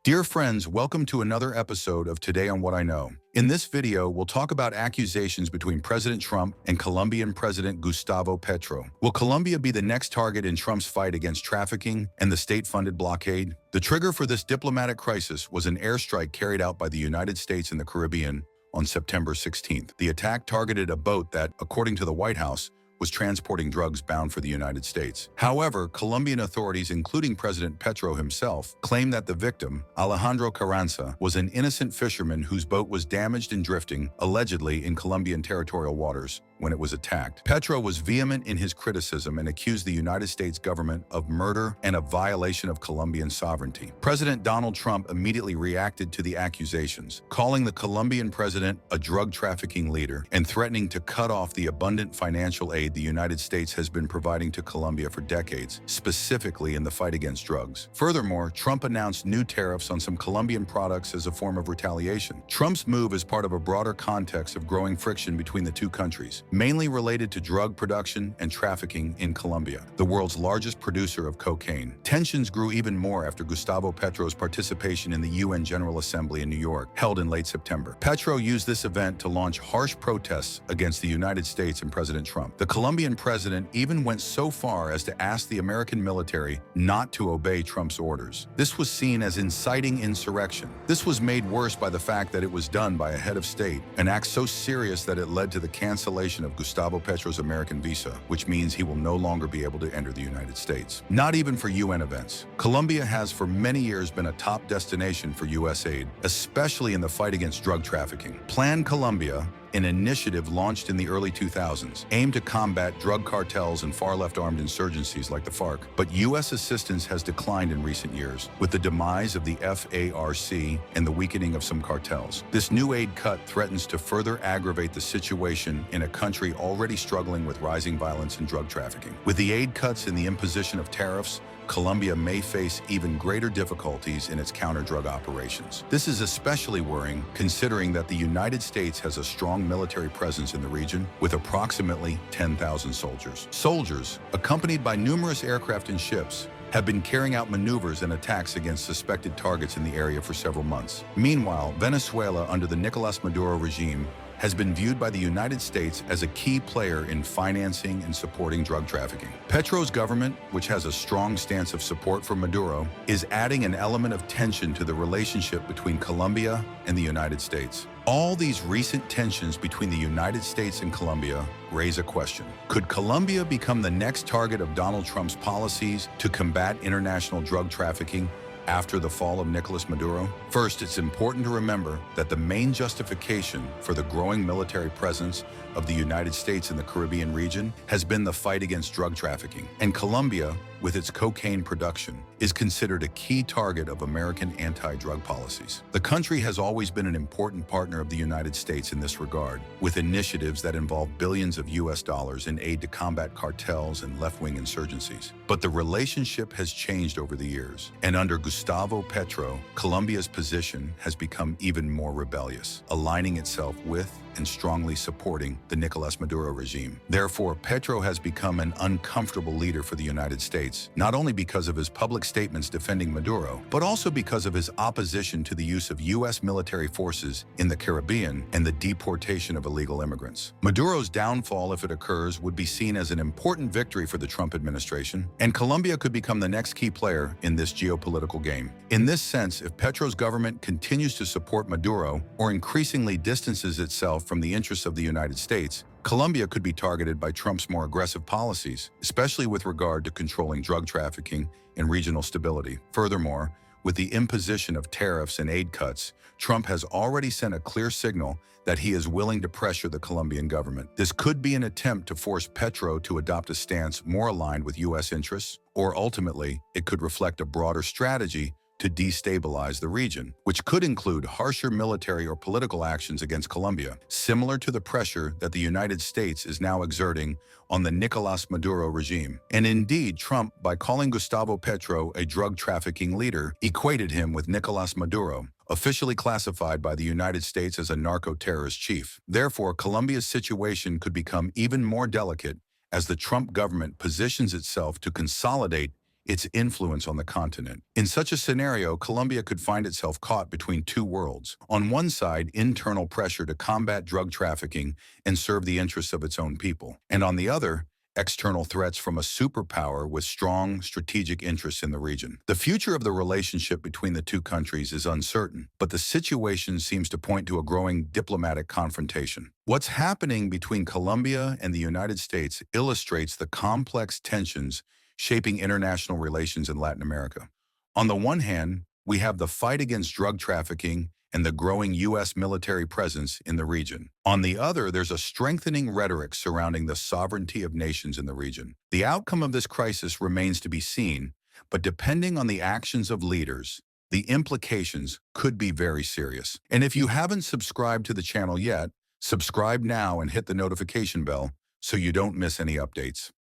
Dear friends, welcome to another episode of Today on What I Know. In this video, we'll talk about accusations between President Trump and Colombian President Gustavo Petro. Will Colombia be the next target in Trump's fight against trafficking and the state-funded blockade? The trigger for this diplomatic crisis was an airstrike carried out by the United States in the Caribbean on September 16th. The attack targeted a boat that, according to the White House, was transporting drugs bound for the United States. However, Colombian authorities, including President Petro himself, claim that the victim, Alejandro Carranza, was an innocent fisherman whose boat was damaged and drifting, allegedly in Colombian territorial waters, when it was attacked. Petro was vehement in his criticism and accused the United States government of murder and a violation of Colombian sovereignty. President Donald Trump immediately reacted to the accusations, calling the Colombian president a drug trafficking leader and threatening to cut off the abundant financial aid the United States has been providing to Colombia for decades, specifically in the fight against drugs. Furthermore, Trump announced new tariffs on some Colombian products as a form of retaliation. Trump's move is part of a broader context of growing friction between the two countries, mainly related to drug production and trafficking in Colombia, the world's largest producer of cocaine. Tensions grew even more after Gustavo Petro's participation in the UN General Assembly in New York, held in late September. Petro used this event to launch harsh protests against the United States and President Trump. The Colombian president even went so far as to ask the American military not to obey Trump's orders. This was seen as inciting insurrection. This was made worse by the fact that it was done by a head of state, an act so serious that it led to the cancellation of Gustavo Petro's American visa, which means he will no longer be able to enter the United States. Not even for UN events. Colombia has for many years been a top destination for US aid, especially in the fight against drug trafficking. Plan Colombia, an initiative launched in the early 2000s, aimed to combat drug cartels and far-left armed insurgencies like the FARC. But U.S. assistance has declined in recent years, with the demise of the FARC and the weakening of some cartels. This new aid cut threatens to further aggravate the situation in a country already struggling with rising violence and drug trafficking. With the aid cuts and the imposition of tariffs, Colombia may face even greater difficulties in its counter-drug operations. This is especially worrying considering that the United States has a strong military presence in the region with approximately 10,000 soldiers. Soldiers, accompanied by numerous aircraft and ships, have been carrying out maneuvers and attacks against suspected targets in the area for several months. Meanwhile, Venezuela, under the Nicolas Maduro regime, has been viewed by the United States as a key player in financing and supporting drug trafficking. Petro's government, which has a strong stance of support for Maduro, is adding an element of tension to the relationship between Colombia and the United States. All these recent tensions between the United States and Colombia raise a question. Could Colombia become the next target of Donald Trump's policies to combat international drug trafficking after the fall of Nicolas Maduro? First, it's important to remember that the main justification for the growing military presence of the United States in the Caribbean region has been the fight against drug trafficking. And Colombia, with its cocaine production, is considered a key target of American anti-drug policies. The country has always been an important partner of the United States in this regard, with initiatives that involve billions of US dollars in aid to combat cartels and left-wing insurgencies. But the relationship has changed over the years, and under Gustavo Petro, Colombia's position has become even more rebellious, aligning itself with and strongly supporting the Nicolas Maduro regime. Therefore, Petro has become an uncomfortable leader for the United States, not only because of his public statements defending Maduro, but also because of his opposition to the use of U.S. military forces in the Caribbean and the deportation of illegal immigrants. Maduro's downfall, if it occurs, would be seen as an important victory for the Trump administration, and Colombia could become the next key player in this geopolitical game. In this sense, if Petro's government continues to support Maduro or increasingly distances itself from the interests of the United States, Colombia could be targeted by Trump's more aggressive policies, especially with regard to controlling drug trafficking and regional stability. Furthermore, with the imposition of tariffs and aid cuts, Trump has already sent a clear signal that he is willing to pressure the Colombian government. This could be an attempt to force Petro to adopt a stance more aligned with U.S. interests, or ultimately, it could reflect a broader strategy to destabilize the region, which could include harsher military or political actions against Colombia, similar to the pressure that the United States is now exerting on the Nicolas Maduro regime. And indeed, Trump, by calling Gustavo Petro a drug trafficking leader, equated him with Nicolas Maduro, officially classified by the United States as a narco-terrorist chief. Therefore, Colombia's situation could become even more delicate as the Trump government positions itself to consolidate its influence on the continent. In such a scenario, Colombia could find itself caught between two worlds. On one side, internal pressure to combat drug trafficking and serve the interests of its own people. And on the other, external threats from a superpower with strong strategic interests in the region. The future of the relationship between the two countries is uncertain, but the situation seems to point to a growing diplomatic confrontation. What's happening between Colombia and the United States illustrates the complex tensions shaping international relations in Latin America. On the one hand, we have the fight against drug trafficking and the growing U.S. military presence in the region. On the other, there's a strengthening rhetoric surrounding the sovereignty of nations in the region. The outcome of this crisis remains to be seen, but depending on the actions of leaders, the implications could be very serious. And if you haven't subscribed to the channel yet, subscribe now and hit the notification bell so you don't miss any updates.